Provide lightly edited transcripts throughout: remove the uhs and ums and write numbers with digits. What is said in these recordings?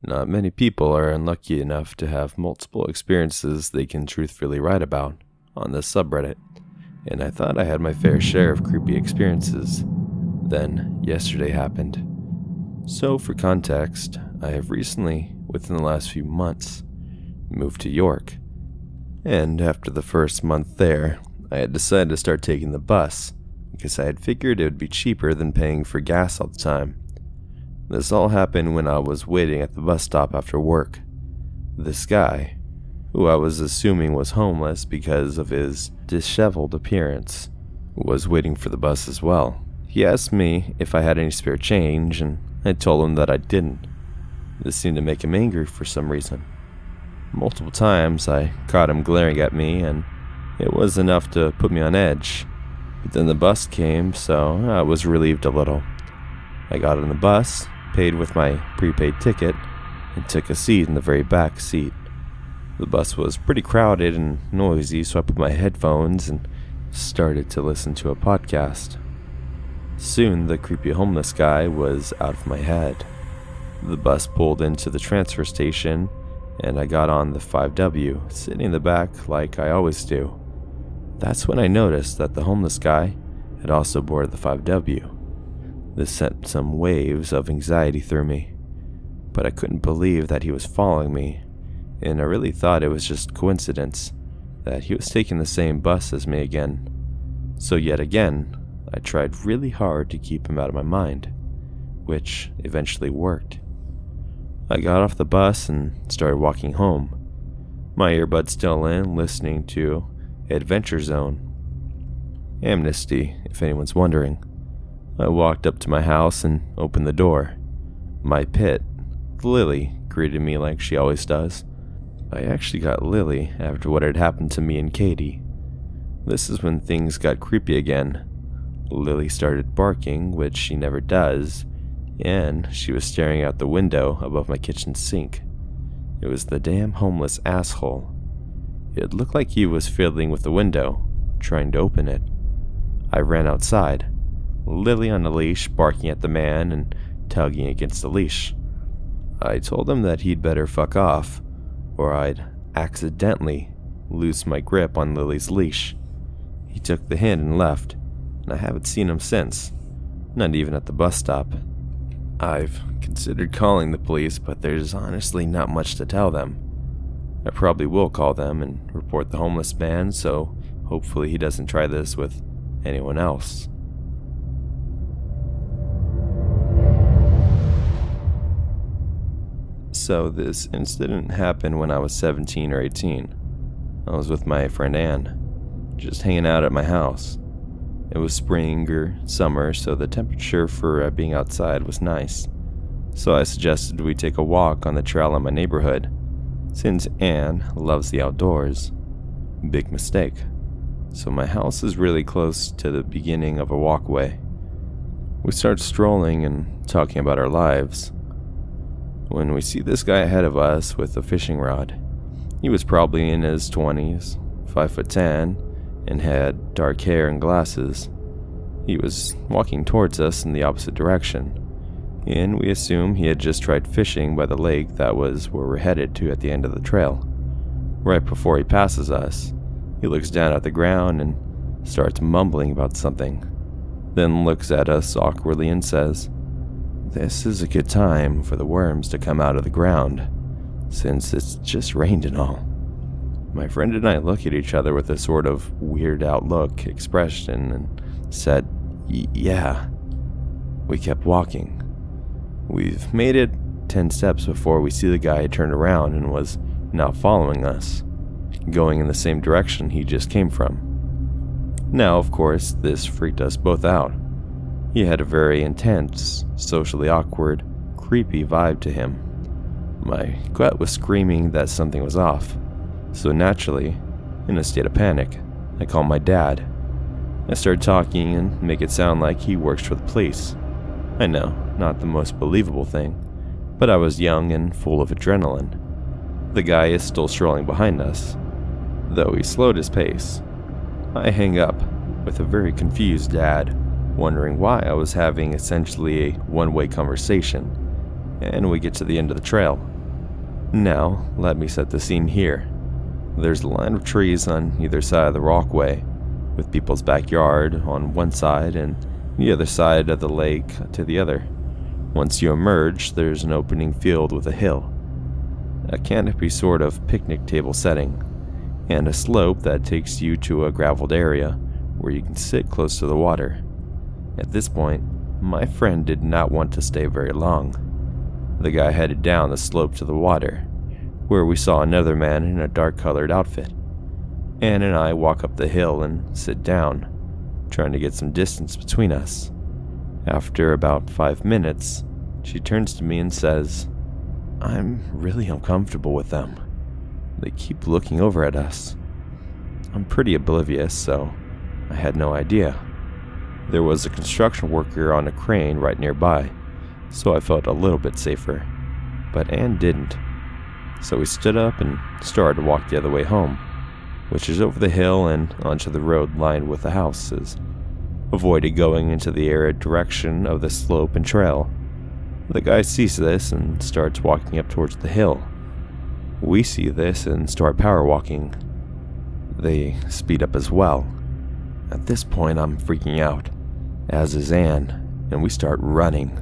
Not many people are unlucky enough to have multiple experiences they can truthfully write about on this subreddit, and I thought I had my fair share of creepy experiences. Then, yesterday happened. So, for context, I have recently, within the last few months, moved to York. And after the first month there, I had decided to start taking the bus, because I had figured it would be cheaper than paying for gas all the time. This all happened when I was waiting at the bus stop after work. This guy, who I was assuming was homeless because of his disheveled appearance, was waiting for the bus as well. He asked me if I had any spare change, and I told him that I didn't. This seemed to make him angry for some reason. Multiple times I caught him glaring at me, and it was enough to put me on edge. But then the bus came, so I was relieved a little. I got on the bus, paid with my prepaid ticket, and took a seat in the very back seat. The bus was pretty crowded and noisy, so I put my headphones and started to listen to a podcast. Soon the creepy homeless guy was out of my head. The bus pulled into the transfer station, and I got on the 5W, sitting in the back like I always do. That's when I noticed that the homeless guy had also boarded the 5W. This sent some waves of anxiety through me, but I couldn't believe that he was following me, and I really thought it was just coincidence that he was taking the same bus as me again. So yet again, I tried really hard to keep him out of my mind, which eventually worked. I got off the bus and started walking home, my earbuds still in, listening to Adventure Zone. Amnesty, if anyone's wondering. I walked up to my house and opened the door. My pet, Lily, greeted me like she always does. I actually got Lily after what had happened to me and Katie. This is when things got creepy again. Lily started barking, which she never does, and she was staring out the window above my kitchen sink. It was the damn homeless asshole. It looked like he was fiddling with the window, trying to open it. I ran outside, Lily on a leash, barking at the man and tugging against the leash. I told him that he'd better fuck off, or I'd accidentally lose my grip on Lily's leash. He took the hint and left, and I haven't seen him since, not even at the bus stop. I've considered calling the police, but there's honestly not much to tell them. I probably will call them and report the homeless man, so hopefully he doesn't try this with anyone else. So this incident happened when I was 17 or 18. I was with my friend Anne, just hanging out at my house. It was spring or summer, so the temperature for being outside was nice. So I suggested we take a walk on the trail in my neighborhood, since Anne loves the outdoors. Big mistake. So my house is really close to the beginning of a walkway. We start strolling and talking about our lives, when we see this guy ahead of us with a fishing rod. He was probably in his 20s, 5'10", and had dark hair and glasses. He was walking towards us in the opposite direction, and we assume he had just tried fishing by the lake that was where we're headed to at the end of the trail. Right before he passes us, he looks down at the ground and starts mumbling about something, then looks at us awkwardly and says, "This is a good time for the worms to come out of the ground, since it's just rained and all." My friend and I look at each other with a sort of weirded out look expression and said, "Yeah." We kept walking. We've made it 10 steps before we see the guy turn around and was now following us, going in the same direction he just came from. Now, of course, this freaked us both out. He had a very intense, socially awkward, creepy vibe to him. My gut was screaming that something was off, so naturally, in a state of panic, I called my dad. I started talking and make it sound like he works for the police. I know, not the most believable thing, but I was young and full of adrenaline. The guy is still strolling behind us, though he slowed his pace. I hang up with a very confused dad, wondering why I was having essentially a one-way conversation, and we get to the end of the trail. Now, let me set the scene here. There's a line of trees on either side of the walkway, with people's backyard on one side and the other side of the lake to the other. Once you emerge, there's an opening field with a hill, a canopy sort of picnic table setting, and a slope that takes you to a graveled area where you can sit close to the water. At this point, my friend did not want to stay very long. The guy headed down the slope to the water, where we saw another man in a dark-colored outfit. Anne and I walk up the hill and sit down, trying to get some distance between us. After about 5 minutes, she turns to me and says, "I'm really uncomfortable with them. They keep looking over at us." I'm pretty oblivious, so I had no idea. There was a construction worker on a crane right nearby, so I felt a little bit safer. But Anne didn't. So we stood up and started to walk the other way home, which is over the hill and onto the road lined with the houses, avoiding going into the arid direction of the slope and trail. The guy sees this and starts walking up towards the hill. We see this and start power walking. They speed up as well. At this point, I'm freaking out, as is Anne, and we start running.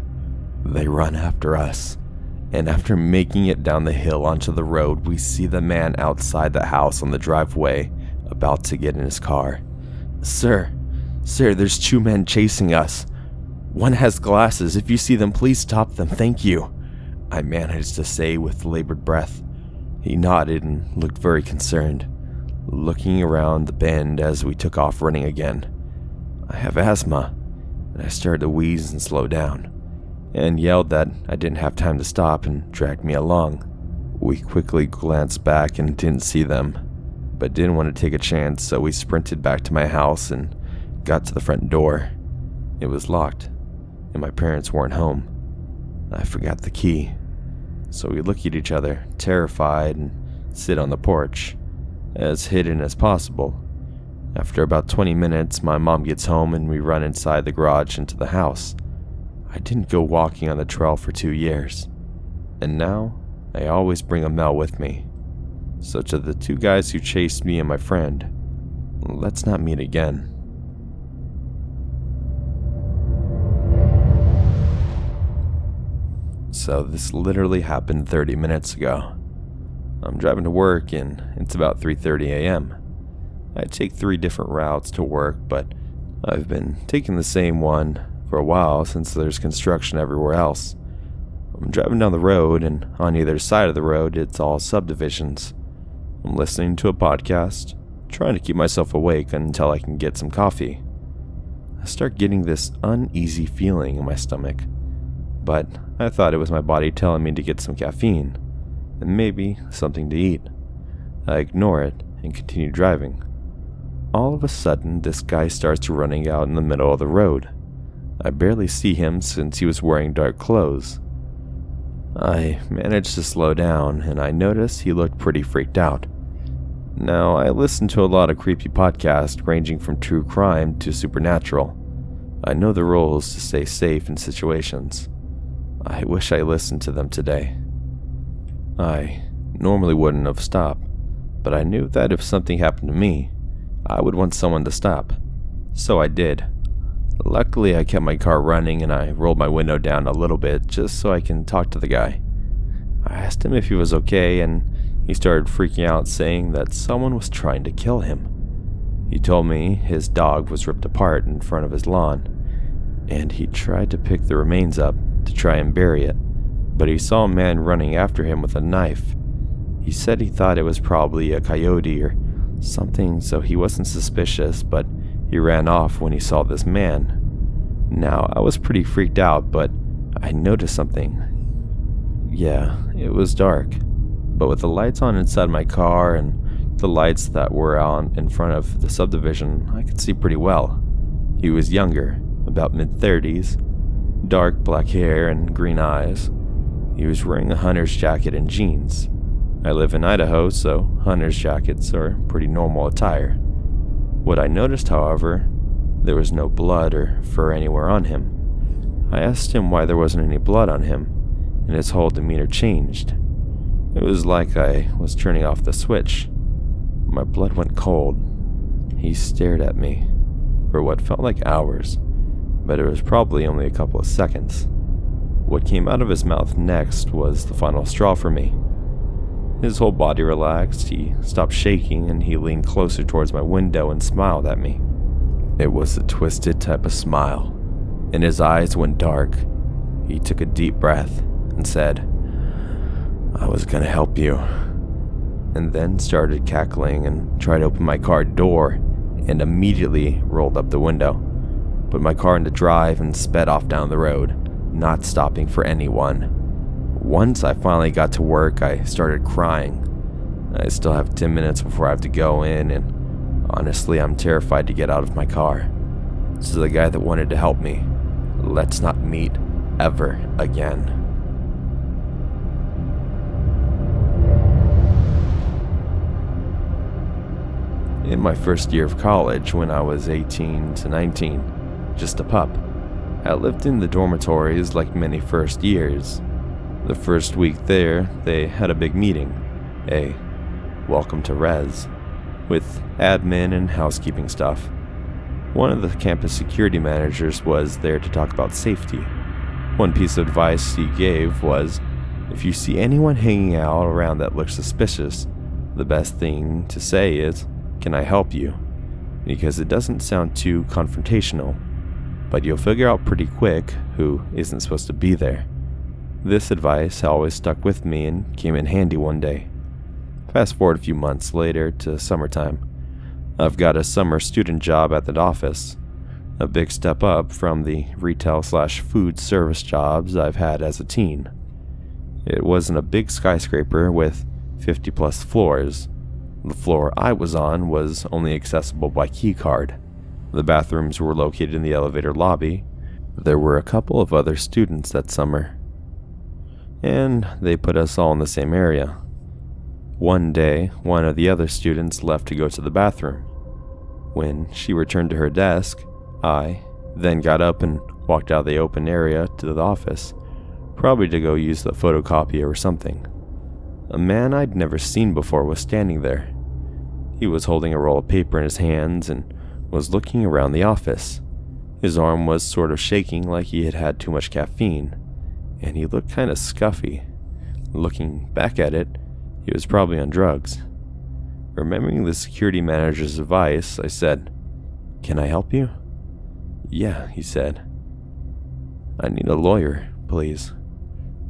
They run after us, and after making it down the hill onto the road, we see the man outside the house on the driveway, about to get in his car. Sir, there's 2 men chasing us. One has glasses. If you see them, please stop them. Thank you," I managed to say with labored breath. He nodded and looked very concerned, looking around the bend as we took off running again. I have asthma, and I started to wheeze and slow down, and yelled that I didn't have time to stop and dragged me along. We quickly glanced back and didn't see them, but didn't want to take a chance, so we sprinted back to my house and got to the front door. It was locked, and my parents weren't home. I forgot the key, so we look at each other, terrified, and sit on the porch, as hidden as possible. After about 20 minutes, my mom gets home and we run inside the garage into the house. I didn't go walking on the trail for 2 years, and now I always bring a Mel with me. So to the 2 guys who chased me and my friend, let's not meet again. So this literally happened 30 minutes ago. I'm driving to work and it's about 3:30 a.m. I take 3 different routes to work, but I've been taking the same one for a while since there's construction everywhere else. I'm driving down the road, and on either side of the road it's all subdivisions. I'm listening to a podcast, trying to keep myself awake until I can get some coffee. I start getting this uneasy feeling in my stomach, but I thought it was my body telling me to get some caffeine and maybe something to eat. I ignore it and continue driving. All of a sudden, this guy starts running out in the middle of the road. I barely see him since he was wearing dark clothes. I managed to slow down, and I noticed he looked pretty freaked out. Now, I listen to a lot of creepy podcasts ranging from true crime to supernatural. I know the rules to stay safe in situations. I wish I listened to them today. I normally wouldn't have stopped, but I knew that if something happened to me, I would want someone to stop. So I did. Luckily, I kept my car running and I rolled my window down a little bit just so I can talk to the guy. I asked him if he was okay, and he started freaking out, saying that someone was trying to kill him. He told me his dog was ripped apart in front of his lawn, and he tried to pick the remains up to try and bury it, but he saw a man running after him with a knife. He said he thought it was probably a coyote or something, so he wasn't suspicious, but he ran off when he saw this man. Now, I was pretty freaked out, but I noticed something. Yeah, it was dark, but with the lights on inside my car and the lights that were on in front of the subdivision, I could see pretty well. He was younger, about mid-30s, dark black hair and green eyes. He was wearing a hunter's jacket and jeans. I live in Idaho, so hunter's jackets are pretty normal attire. What I noticed, however, there was no blood or fur anywhere on him. I asked him why there wasn't any blood on him, and his whole demeanor changed. It was like I was turning off the switch. My blood went cold. He stared at me for what felt like hours, but it was probably only a couple of seconds. What came out of his mouth next was the final straw for me. His whole body relaxed, he stopped shaking, and he leaned closer towards my window and smiled at me. It was a twisted type of smile, and his eyes went dark. He took a deep breath and said, "I was gonna help you," and then started cackling and tried to open my car door and immediately rolled up the window, put my car into drive and sped off down the road, not stopping for anyone. Once I finally got to work, I started crying. I still have 10 minutes before I have to go in, and honestly, I'm terrified to get out of my car. This is the guy that wanted to help me. Let's not meet ever again. In my first year of college, when I was 18 to 19, just a pup, I lived in the dormitories like many first years. The first week there, they had a big meeting, a welcome to res, with admin and housekeeping stuff. One of the campus security managers was there to talk about safety. One piece of advice he gave was, if you see anyone hanging out around that looks suspicious, the best thing to say is, "Can I help you?" Because it doesn't sound too confrontational, but you'll figure out pretty quick who isn't supposed to be there. This advice always stuck with me and came in handy one day. Fast forward a few months later to summertime. I've got a summer student job at the office, a big step up from the retail/food service jobs I've had as a teen. It wasn't a big skyscraper with 50 plus floors. The floor I was on was only accessible by keycard. The bathrooms were located in the elevator lobby. There were a couple of other students that summer, and they put us all in the same area. One day, one of the other students left to go to the bathroom. When she returned to her desk, I then got up and walked out of the open area to the office, probably to go use the photocopier or something. A man I'd never seen before was standing there. He was holding a roll of paper in his hands and was looking around the office. His arm was sort of shaking like he had had too much caffeine, and he looked kind of scuffy. Looking back at it, he was probably on drugs. Remembering the security manager's advice, I said, "Can I help you?" "Yeah," he said. "I need a lawyer, please."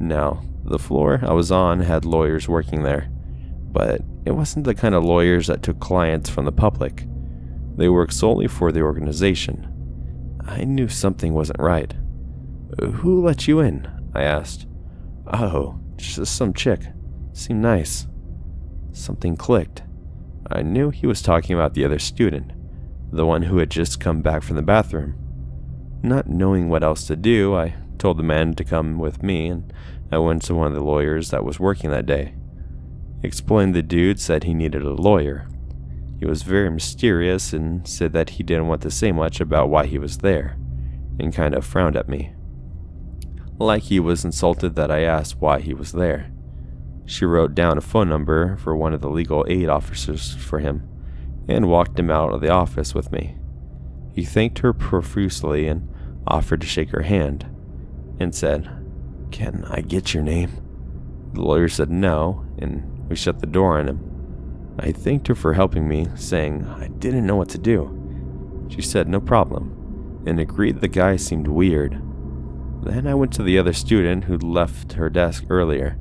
Now, the floor I was on had lawyers working there, but it wasn't the kind of lawyers that took clients from the public. They worked solely for the organization. I knew something wasn't right. "Who let you in?" I asked. "Oh, just some chick. Seemed nice." Something clicked. I knew he was talking about the other student, the one who had just come back from the bathroom. Not knowing what else to do, I told the man to come with me, and I went to one of the lawyers that was working that day. Explained the dude said he needed a lawyer. He was very mysterious and said that he didn't want to say much about why he was there, and kind of frowned at me. Like he was insulted that I asked why he was there. She wrote down a phone number for one of the legal aid officers for him, and walked him out of the office with me. He thanked her profusely and offered to shake her hand, and said, "Can I get your name?" The lawyer said no, and we shut the door on him. I thanked her for helping me, saying I didn't know what to do. She said no problem, and agreed the guy seemed weird. Then I went to the other student who'd left her desk earlier,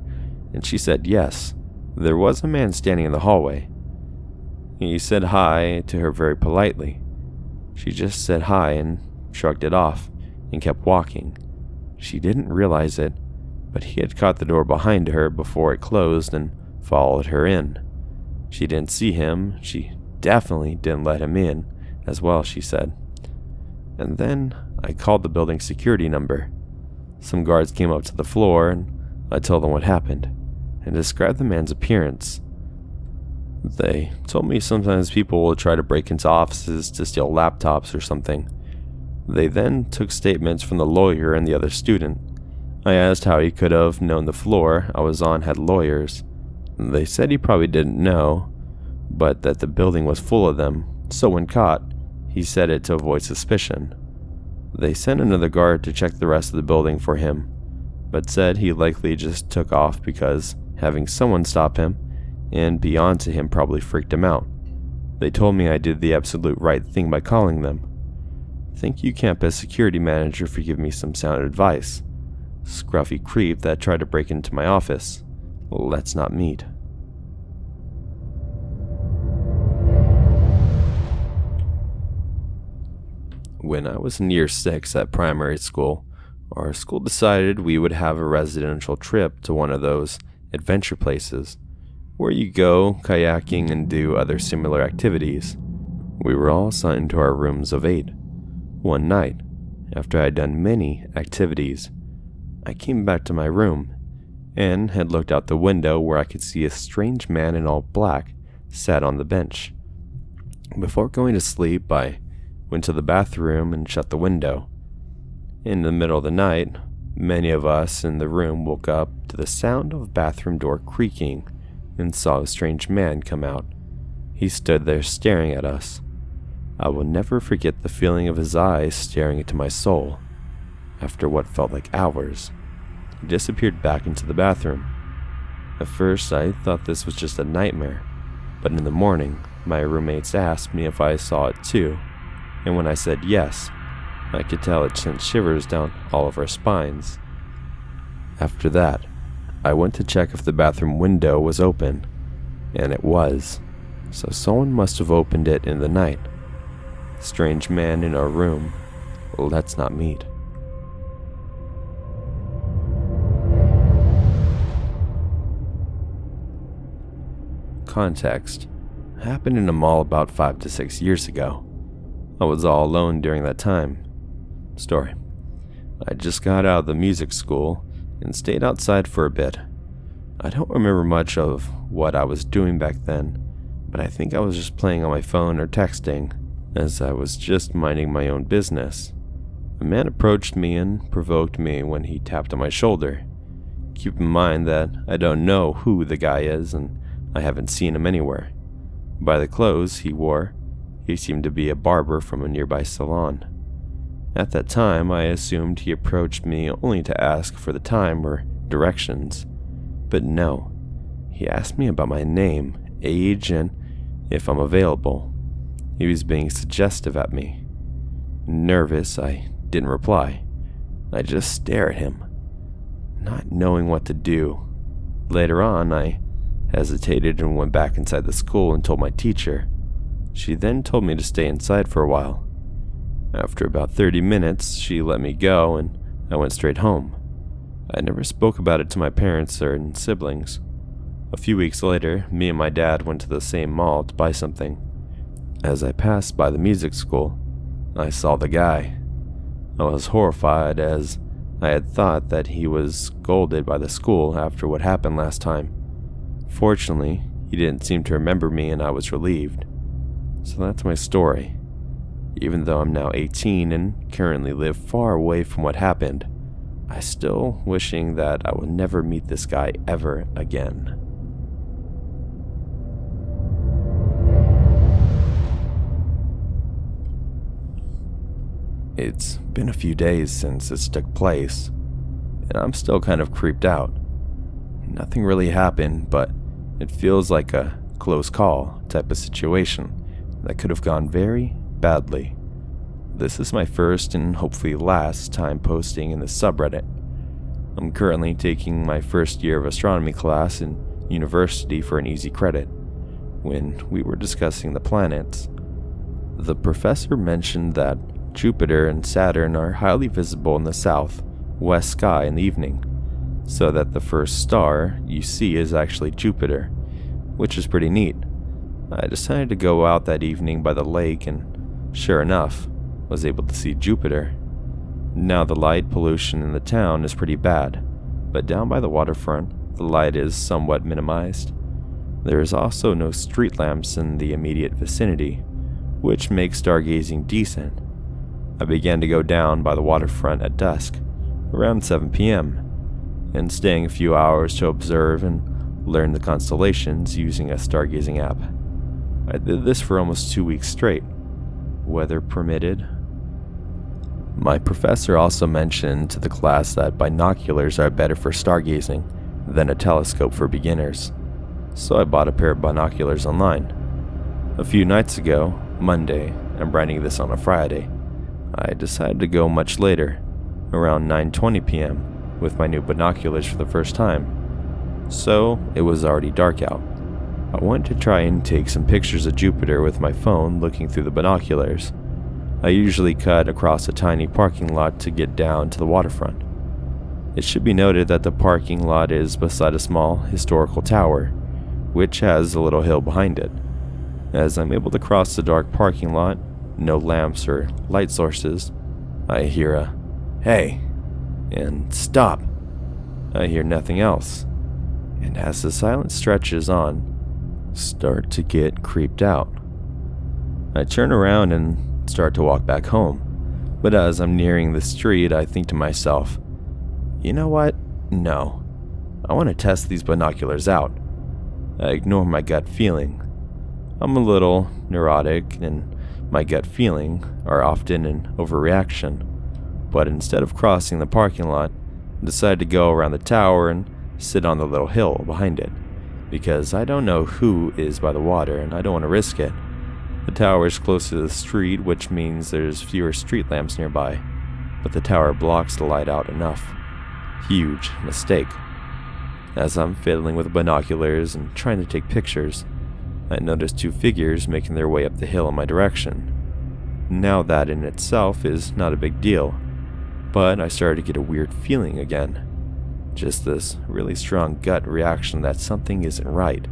and she said yes, there was a man standing in the hallway. He said hi to her very politely. She just said hi and shrugged it off and kept walking. She didn't realize it, but he had caught the door behind her before it closed and followed her in. She didn't see him. She definitely didn't let him in as well, she said. And then I called the building security number. Some guards came up to the floor, and I told them what happened and described the man's appearance. They told me sometimes people will try to break into offices to steal laptops or something. They then took statements from the lawyer and the other student. I asked how he could have known the floor I was on had lawyers. They said he probably didn't know, but that the building was full of them, so when caught, he said it to avoid suspicion. They sent another guard to check the rest of the building for him, but said he likely just took off because having someone stop him and be on to him probably freaked him out. They told me I did the absolute right thing by calling them. Thank you, campus security manager, for giving me some sound advice. Scruffy creep that tried to break into my office. Let's not meet. When I was in year 6 at primary school, our school decided we would have a residential trip to one of those adventure places where you go kayaking and do other similar activities. We were all assigned to our rooms of 8. One night, after I had done many activities, I came back to my room and had looked out the window where I could see a strange man in all black sat on the bench. Before going to sleep, I went to the bathroom and shut the window. In the middle of the night, many of us in the room woke up to the sound of a bathroom door creaking and saw a strange man come out. He stood there staring at us. I will never forget the feeling of his eyes staring into my soul. After what felt like hours, he disappeared back into the bathroom. At first, I thought this was just a nightmare, but in the morning, my roommates asked me if I saw it too, and when I said yes, I could tell it sent shivers down all of our spines. After that, I went to check if the bathroom window was open, and it was, so someone must have opened it in the night. Strange man in our room. Let's not meet. Context. Happened in a mall about 5 to 6 years ago. I was all alone during that time. Story. I just got out of the music school and stayed outside for a bit. I don't remember much of what I was doing back then, but I think I was just playing on my phone or texting, as I was just minding my own business. A man approached me and provoked me when he tapped on my shoulder. Keep in mind that I don't know who the guy is and I haven't seen him anywhere. By the clothes he wore, he seemed to be a barber from a nearby salon. At that time, I assumed he approached me only to ask for the time or directions. But no, he asked me about my name, age, and if I'm available. He was being suggestive at me. Nervous, I didn't reply. I just stared at him, not knowing what to do. Later on, I hesitated and went back inside the school and told my teacher. She then told me to stay inside for a while. After about 30 minutes, she let me go and I went straight home. I never spoke about it to my parents or siblings. A few weeks later, me and my dad went to the same mall to buy something. As I passed by the music school, I saw the guy. I was horrified as I had thought that he was scolded by the school after what happened last time. Fortunately, he didn't seem to remember me and I was relieved. So that's my story. Even though I'm now 18 and currently live far away from what happened, I still wishing that I would never meet this guy ever again. It's been a few days since this took place, and I'm still kind of creeped out. Nothing really happened, but it feels like a close call type of situation that could have gone very badly. This is my first and hopefully last time posting in the subreddit. I'm currently taking my first year of astronomy class in university for an easy credit. When we were discussing the planets, the professor mentioned that Jupiter and Saturn are highly visible in the southwest sky in the evening, so that the first star you see is actually Jupiter, which is pretty neat. I decided to go out that evening by the lake and, sure enough, was able to see Jupiter. Now the light pollution in the town is pretty bad, but down by the waterfront, the light is somewhat minimized. There is also no street lamps in the immediate vicinity, which makes stargazing decent. I began to go down by the waterfront at dusk, around 7 p.m., and staying a few hours to observe and learn the constellations using a stargazing app. I did this for almost 2 weeks straight, weather permitted. My professor also mentioned to the class that binoculars are better for stargazing than a telescope for beginners, so I bought a pair of binoculars online. A few nights ago, Monday, I'm writing this on a Friday, I decided to go much later, around 9:20 p.m., with my new binoculars for the first time. So, it was already dark out. I wanted to try and take some pictures of Jupiter with my phone looking through the binoculars. I usually cut across a tiny parking lot to get down to the waterfront. It should be noted that the parking lot is beside a small historical tower, which has a little hill behind it. As I'm able to cross the dark parking lot, no lamps or light sources, I hear a "Hey!" and "Stop!" I hear nothing else, and as the silence stretches on, start to get creeped out. I turn around and start to walk back home, but as I'm nearing the street, I think to myself, you know what? No. I want to test these binoculars out. I ignore my gut feeling. I'm a little neurotic, and my gut feeling are often an overreaction, but instead of crossing the parking lot, I decide to go around the tower and sit on the little hill behind it, because I don't know who is by the water and I don't want to risk it. The tower is close to the street, which means there's fewer street lamps nearby, but the tower blocks the light out enough. Huge mistake. As I'm fiddling with the binoculars and trying to take pictures, I notice two figures making their way up the hill in my direction. Now that in itself is not a big deal, but I started to get a weird feeling again. Just this really strong gut reaction that something isn't right,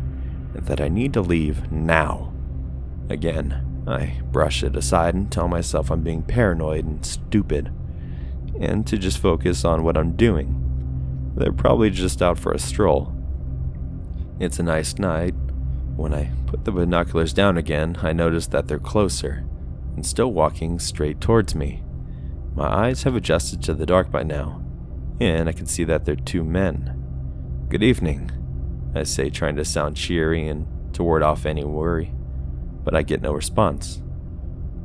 and that I need to leave now. Again, I brush it aside and tell myself I'm being paranoid and stupid, and to just focus on what I'm doing. They're probably just out for a stroll. It's a nice night. When I put the binoculars down again, I notice that they're closer, and still walking straight towards me. My eyes have adjusted to the dark by now, and I can see that they're two men. "Good evening," I say, trying to sound cheery and to ward off any worry, but I get no response.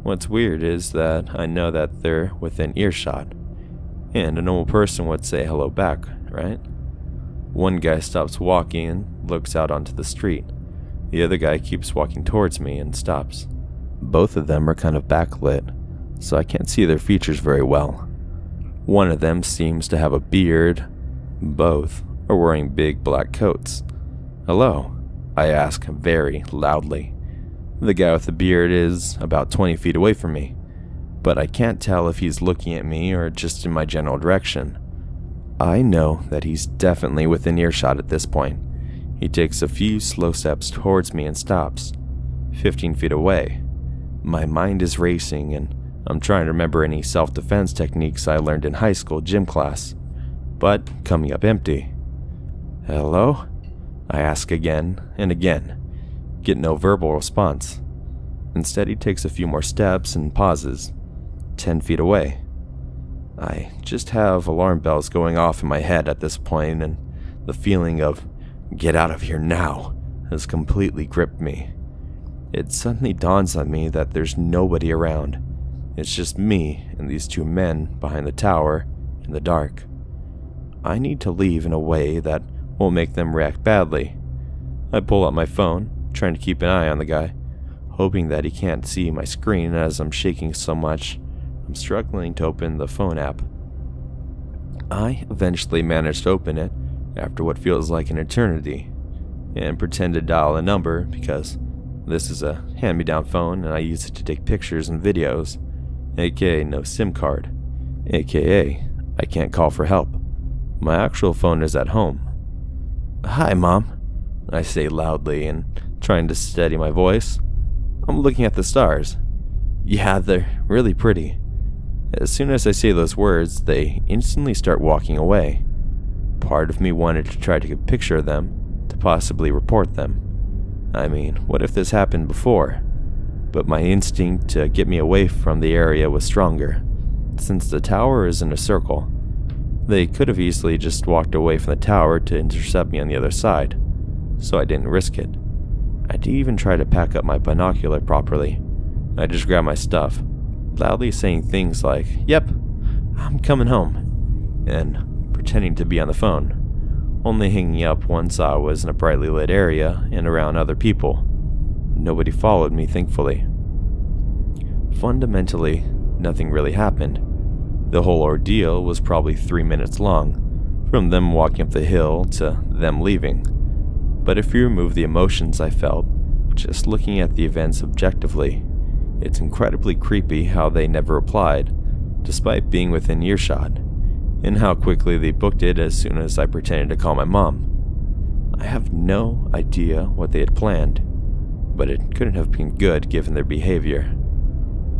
What's weird is that I know that they're within earshot, and a normal person would say hello back, right? One guy stops walking and looks out onto the street. The other guy keeps walking towards me and stops. Both of them are kind of backlit, so I can't see their features very well. One of them seems to have a beard. Both are wearing big black coats. "Hello," I ask very loudly. The guy with the beard is about 20 feet away from me, but I can't tell if he's looking at me or just in my general direction. I know that he's definitely within earshot at this point. He takes a few slow steps towards me and stops, 15 feet away. My mind is racing, and I'm trying to remember any self-defense techniques I learned in high school gym class, but coming up empty. "Hello?" I ask again and again, get no verbal response. Instead, he takes a few more steps and pauses, 10 feet away. I just have alarm bells going off in my head at this point, and the feeling of "get out of here now" has completely gripped me. It suddenly dawns on me that there's nobody around. It's just me and these two men behind the tower in the dark. I need to leave in a way that won't make them react badly. I pull out my phone, trying to keep an eye on the guy, hoping that he can't see my screen as I'm shaking so much I'm struggling to open the phone app. I eventually manage to open it after what feels like an eternity, and pretend to dial a number because this is a hand-me-down phone and I use it to take pictures and videos, aka no SIM card, aka I can't call for help. My actual phone is at home. "Hi, Mom," I say loudly and trying to steady my voice. "I'm looking at the stars." "Yeah, they're really pretty." As soon as I say those words, they instantly start walking away. Part of me wanted to try to take a picture of them, to possibly report them. I mean, what if this happened before? But my instinct to get me away from the area was stronger. Since the tower is in a circle, They could have easily just walked away from the tower to intercept me on the other side, so I didn't risk it. I didn't even try to pack up my binocular properly. I just grabbed my stuff, loudly saying things like, "Yep, I'm coming home," and pretending to be on the phone, only hanging up once I was in a brightly lit area and around other people. Nobody followed me, thankfully. Fundamentally, nothing really happened. The whole ordeal was probably 3 minutes long, from them walking up the hill to them leaving. But if you remove the emotions I felt, just looking at the events objectively, it's incredibly creepy how they never replied, despite being within earshot, and how quickly they booked it as soon as I pretended to call my mom. I have no idea what they had planned, but it couldn't have been good given their behavior.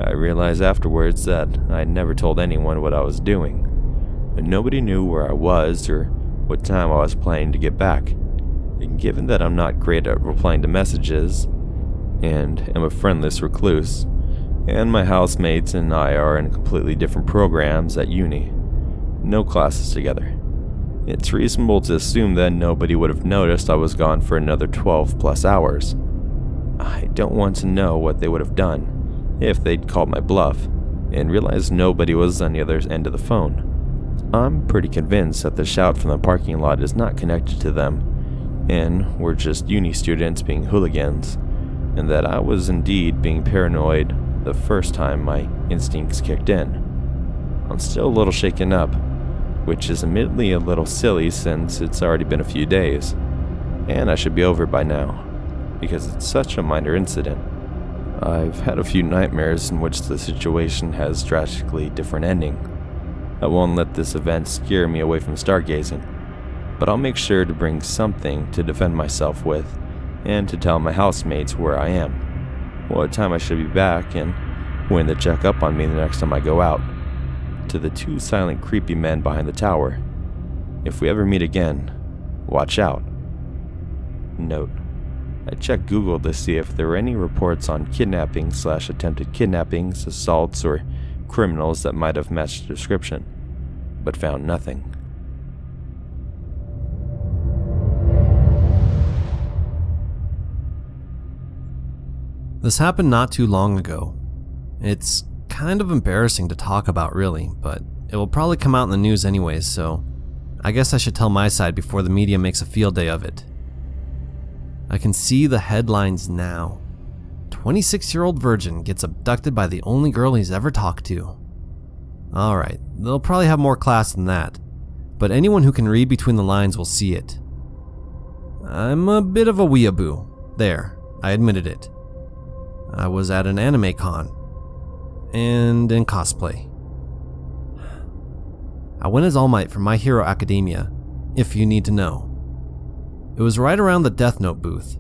I realized afterwards that I had never told anyone what I was doing, and nobody knew where I was or what time I was planning to get back. And given that I'm not great at replying to messages, and am a friendless recluse, and my housemates and I are in completely different programs at uni, no classes together, it's reasonable to assume that nobody would have noticed I was gone for another 12 plus hours. I don't want to know what they would have done if they'd called my bluff and realized nobody was on the other end of the phone. I'm pretty convinced that the shout from the parking lot is not connected to them, and we're just uni students being hooligans, and that I was indeed being paranoid the first time my instincts kicked in. I'm still a little shaken up, which is admittedly a little silly since it's already been a few days, and I should be over by now, because it's such a minor incident. I've had a few nightmares in which the situation has drastically different ending. I won't let this event scare me away from stargazing, but I'll make sure to bring something to defend myself with, and to tell my housemates where I am, what time I should be back, and when to check up on me the next time I go out. To the two silent creepy men behind the tower, if we ever meet again, watch out. Note: I checked Google to see if there were any reports on kidnapping/attempted kidnappings, assaults, or criminals that might have matched the description, but found nothing. This happened not too long ago. It's kind of embarrassing to talk about, really, but it will probably come out in the news anyways, so I guess I should tell my side before the media makes a field day of it. I can see the headlines now. 26-year-old virgin gets abducted by the only girl he's ever talked to. Alright, they'll probably have more class than that, but anyone who can read between the lines will see it. I'm a bit of a weeaboo. There, I admitted it. I was at an anime con, and in cosplay. I went as All Might from My Hero Academia, if you need to know. It was right around the Death Note booth.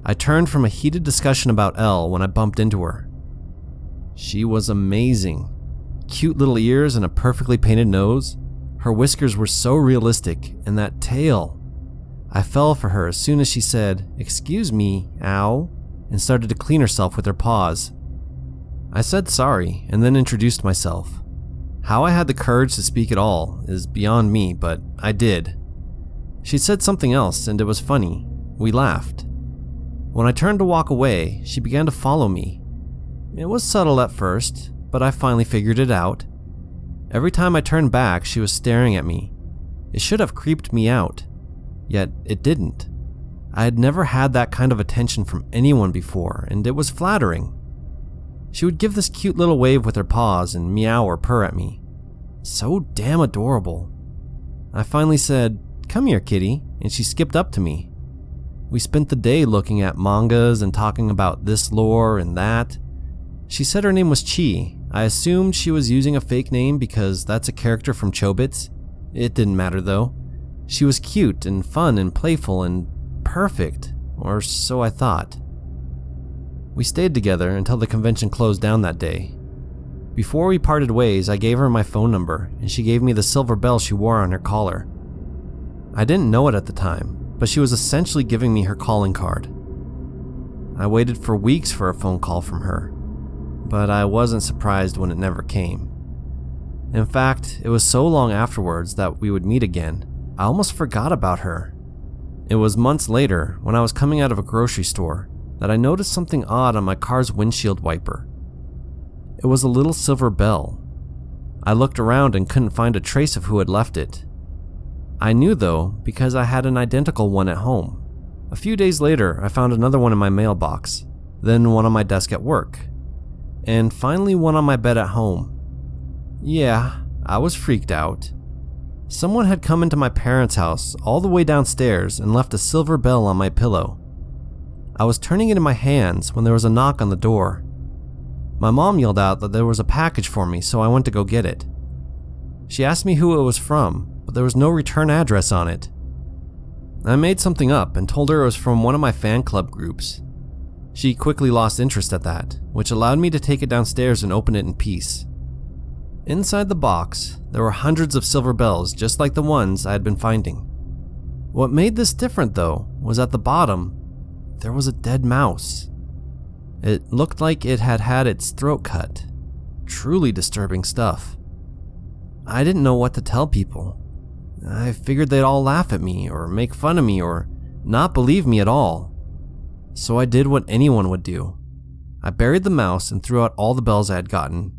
I turned from a heated discussion about Elle when I bumped into her. She was amazing. Cute little ears and a perfectly painted nose. Her whiskers were so realistic, and that tail. I fell for her as soon as she said, "Excuse me, ow," and started to clean herself with her paws. I said sorry and then introduced myself. How I had the courage to speak at all is beyond me, but I did. She said something else and it was funny. We laughed. When I turned to walk away, she began to follow me. It was subtle at first, but I finally figured it out. Every time I turned back, she was staring at me. It should have creeped me out, yet it didn't. I had never had that kind of attention from anyone before, and it was flattering. She would give this cute little wave with her paws and meow or purr at me. So damn adorable. I finally said, "Come here, kitty," and she skipped up to me. We spent the day looking at mangas and talking about this lore and that. She said her name was Chi. I assumed she was using a fake name because that's a character from Chobits. It didn't matter though. She was cute and fun and playful and perfect, or so I thought. We stayed together until the convention closed down that day. Before we parted ways, I gave her my phone number, and she gave me the silver bell she wore on her collar. I didn't know it at the time, but she was essentially giving me her calling card. I waited for weeks for a phone call from her, but I wasn't surprised when it never came. In fact, it was so long afterwards that we would meet again, I almost forgot about her. It was months later, when I was coming out of a grocery store, that I noticed something odd on my car's windshield wiper. It was a little silver bell. I looked around and couldn't find a trace of who had left it. I knew though, because I had an identical one at home. A few days later, I found another one in my mailbox, then one on my desk at work, and finally one on my bed at home. Yeah, I was freaked out. Someone had come into my parents' house all the way downstairs and left a silver bell on my pillow. I was turning it in my hands when there was a knock on the door. My mom yelled out that there was a package for me, so I went to go get it. She asked me who it was from, but there was no return address on it. I made something up and told her it was from one of my fan club groups. She quickly lost interest at that, which allowed me to take it downstairs and open it in peace. Inside the box, there were hundreds of silver bells just like the ones I had been finding. What made this different though was at the bottom, there was a dead mouse. It looked like it had had its throat cut. Truly disturbing stuff. I didn't know what to tell people. I figured they'd all laugh at me or make fun of me or not believe me at all. So I did what anyone would do. I buried the mouse and threw out all the bells I had gotten.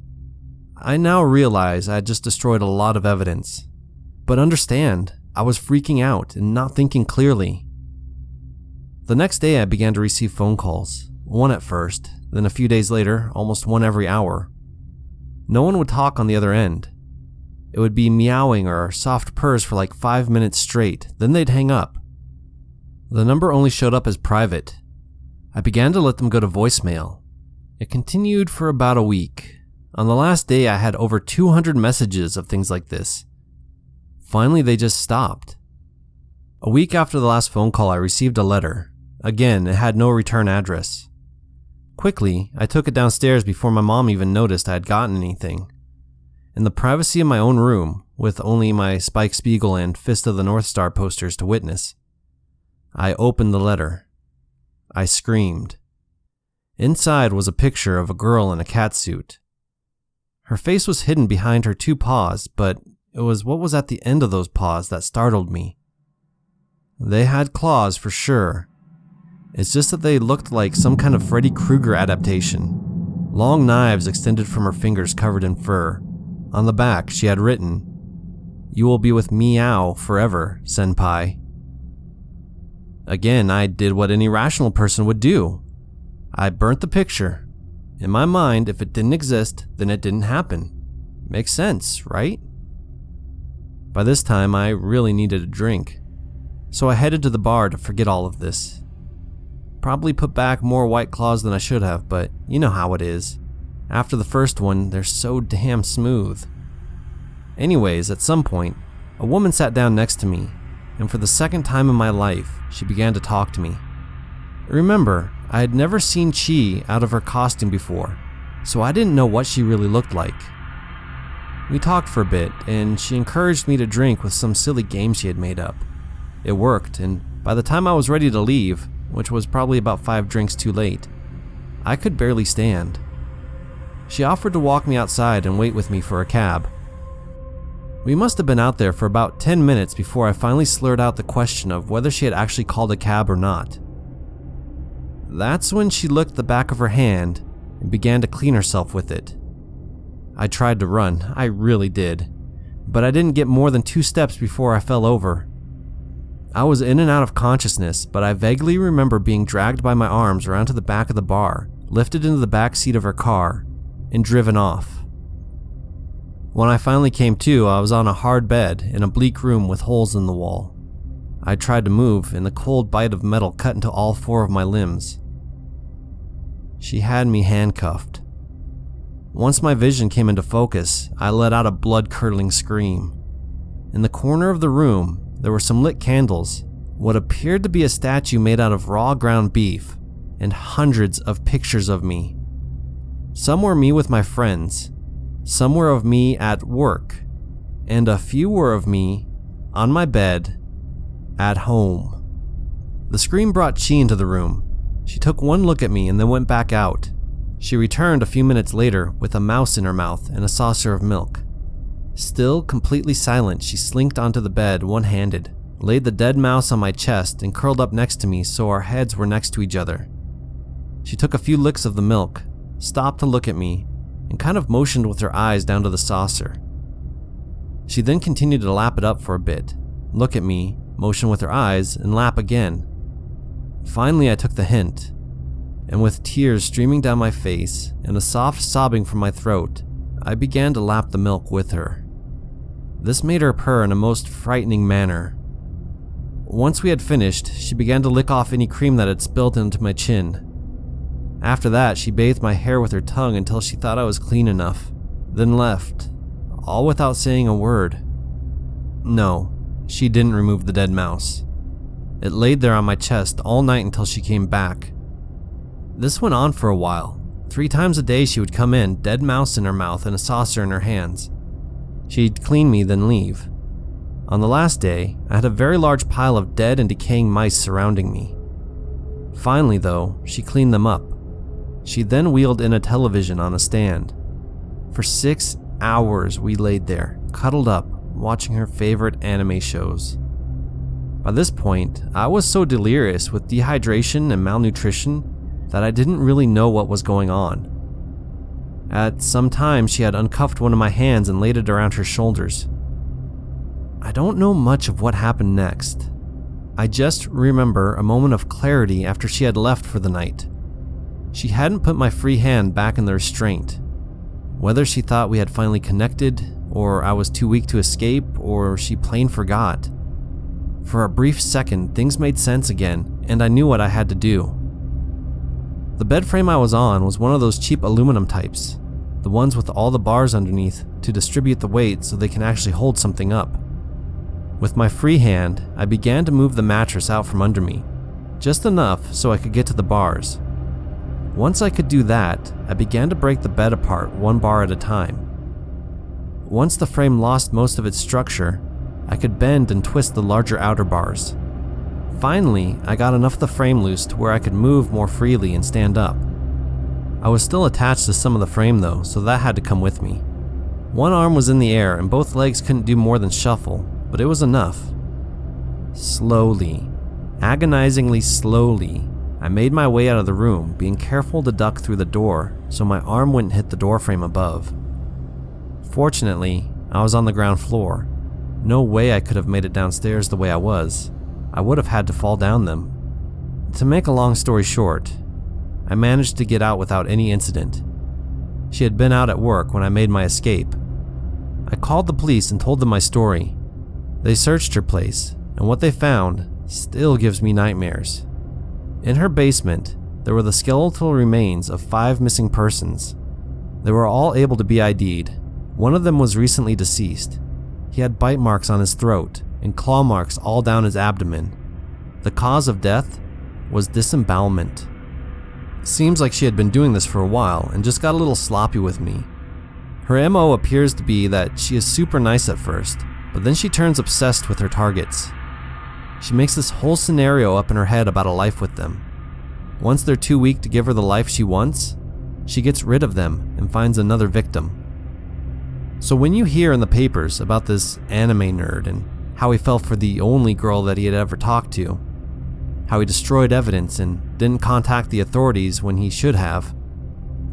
I now realize I had just destroyed a lot of evidence. But understand, I was freaking out and not thinking clearly. The next day I began to receive phone calls, one at first, then a few days later, almost one every hour. No one would talk on the other end. It would be meowing or soft purrs for like 5 minutes straight, then they'd hang up. The number only showed up as private. I began to let them go to voicemail. It continued for about a week. On the last day, I had over 200 messages of things like this. Finally, they just stopped. A week after the last phone call, I received a letter. Again, it had no return address. Quickly, I took it downstairs before my mom even noticed I had gotten anything. In the privacy of my own room, with only my Spike Spiegel and Fist of the North Star posters to witness, I opened the letter. I screamed. Inside was a picture of a girl in a catsuit. Her face was hidden behind her 2 paws, but it was what was at the end of those paws that startled me. They had claws for sure. It's just that they looked like some kind of Freddy Krueger adaptation. Long knives extended from her fingers covered in fur. On the back, she had written, "You will be with Meow forever, Senpai." Again, I did what any rational person would do. I burnt the picture. In my mind, if it didn't exist, then it didn't happen. Makes sense, right? By this time, I really needed a drink. So I headed to the bar to forget all of this. Probably put back more White Claws than I should have, but you know how it is. After the first one, they're so damn smooth. Anyways, at some point, a woman sat down next to me, and for the second time in my life, she began to talk to me. Remember, I had never seen Chi out of her costume before, so I didn't know what she really looked like. We talked for a bit, and she encouraged me to drink with some silly game she had made up. It worked, and by the time I was ready to leave, which was probably about 5 drinks too late, I could barely stand. She offered to walk me outside and wait with me for a cab. We must have been out there for about 10 minutes before I finally slurred out the question of whether she had actually called a cab or not. That's when she licked the back of her hand and began to clean herself with it. I tried to run, I really did, but I didn't get more than 2 steps before I fell over. I was in and out of consciousness, but I vaguely remember being dragged by my arms around to the back of the bar, lifted into the back seat of her car, and driven off. When I finally came to, I was on a hard bed in a bleak room with holes in the wall. I tried to move, and the cold bite of metal cut into all 4 of my limbs. She had me handcuffed. Once my vision came into focus, I let out a blood-curdling scream. In the corner of the room, there were some lit candles, what appeared to be a statue made out of raw ground beef, and hundreds of pictures of me. Some were me with my friends, some were of me at work, and a few were of me on my bed at home. The scream brought Chi into the room. She took one look at me and then went back out. She returned a few minutes later with a mouse in her mouth and a saucer of milk. Still completely silent, she slinked onto the bed one-handed, laid the dead mouse on my chest, and curled up next to me so our heads were next to each other. She took a few licks of the milk, stopped to look at me, and kind of motioned with her eyes down to the saucer. She then continued to lap it up for a bit, look at me, motion with her eyes, and lap again. Finally, I took the hint, and with tears streaming down my face and a soft sobbing from my throat, I began to lap the milk with her. This made her purr in a most frightening manner. Once we had finished, she began to lick off any cream that had spilled into my chin. After that, she bathed my hair with her tongue until she thought I was clean enough, then left, all without saying a word. No, she didn't remove the dead mouse. It laid there on my chest all night until she came back. This went on for a while. 3 times a day she would come in, dead mouse in her mouth and a saucer in her hands. She'd clean me, then leave. On the last day, I had a very large pile of dead and decaying mice surrounding me. Finally, though, she cleaned them up. She then wheeled in a television on a stand. For 6 hours we laid there, cuddled up, watching her favorite anime shows. By this point, I was so delirious with dehydration and malnutrition that I didn't really know what was going on. At some time, she had uncuffed one of my hands and laid it around her shoulders. I don't know much of what happened next. I just remember a moment of clarity after she had left for the night. She hadn't put my free hand back in the restraint. Whether she thought we had finally connected, or I was too weak to escape, or she plain forgot. For a brief second, things made sense again, and I knew what I had to do. The bed frame I was on was one of those cheap aluminum types, the ones with all the bars underneath to distribute the weight so they can actually hold something up. With my free hand, I began to move the mattress out from under me, just enough so I could get to the bars. Once I could do that, I began to break the bed apart one bar at a time. Once the frame lost most of its structure, I could bend and twist the larger outer bars. Finally, I got enough of the frame loose to where I could move more freely and stand up. I was still attached to some of the frame though, so that had to come with me. One arm was in the air and both legs couldn't do more than shuffle, but it was enough. Slowly, agonizingly slowly, I made my way out of the room, being careful to duck through the door so my arm wouldn't hit the door frame above. Fortunately, I was on the ground floor. No way I could have made it downstairs the way I was. I would have had to fall down them. To make a long story short, I managed to get out without any incident. She had been out at work when I made my escape. I called the police and told them my story. They searched her place, and what they found still gives me nightmares. In her basement, there were the skeletal remains of 5 missing persons. They were all able to be ID'd. One of them was recently deceased. He had bite marks on his throat and claw marks all down his abdomen. The cause of death was disembowelment. Seems like she had been doing this for a while and just got a little sloppy with me. Her MO appears to be that she is super nice at first, but then she turns obsessed with her targets. She makes this whole scenario up in her head about a life with them. Once they're too weak to give her the life she wants, she gets rid of them and finds another victim. So when you hear in the papers about this anime nerd and how he fell for the only girl that he had ever talked to, how he destroyed evidence and didn't contact the authorities when he should have,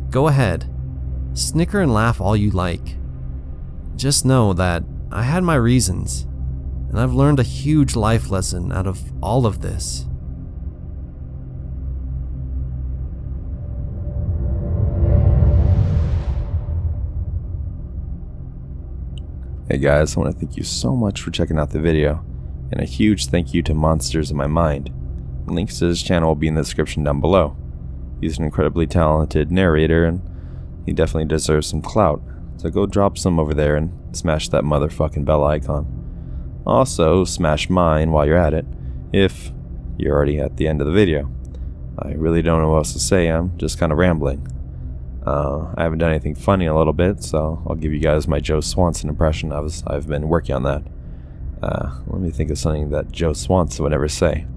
go ahead, snicker and laugh all you like. Just know that I had my reasons, and I've learned a huge life lesson out of all of this. Hey guys, I want to thank you so much for checking out the video, and a huge thank you to Monsters in My Mind. Links to his channel will be in the description down below. He's an incredibly talented narrator, and he definitely deserves some clout, so go drop some over there and smash that motherfucking bell icon. Also, smash mine while you're at it, if you're already at the end of the video. I really don't know what else to say, I'm just kind of rambling. I haven't done anything funny in a little bit, so I'll give you guys my Joe Swanson impression. I've been working on that. Let me think of something that Joe Swanson would ever say.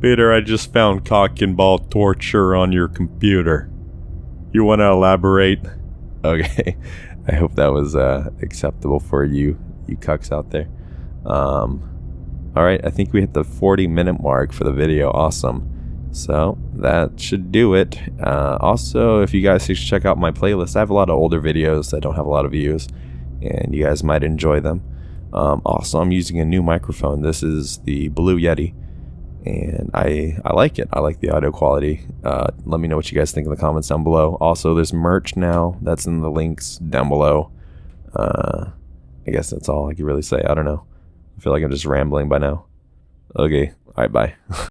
Peter, I just found cock and ball torture on your computer. You want to elaborate? Okay. I hope that was acceptable for you cucks out there. Alright, I think we hit the 40-minute mark for the video. Awesome. So that should do it. Also, if you guys should check out my playlist, I have a lot of older videos that don't have a lot of views, and you guys might enjoy them. Also, I'm using a new microphone. This is the Blue Yeti, and I like it. I like the audio quality. Let me know what you guys think in the comments down below. Also, there's merch now. That's in the links down below. I guess that's all I can really say. I don't know. I feel like I'm just rambling by now. Okay. Alright, bye.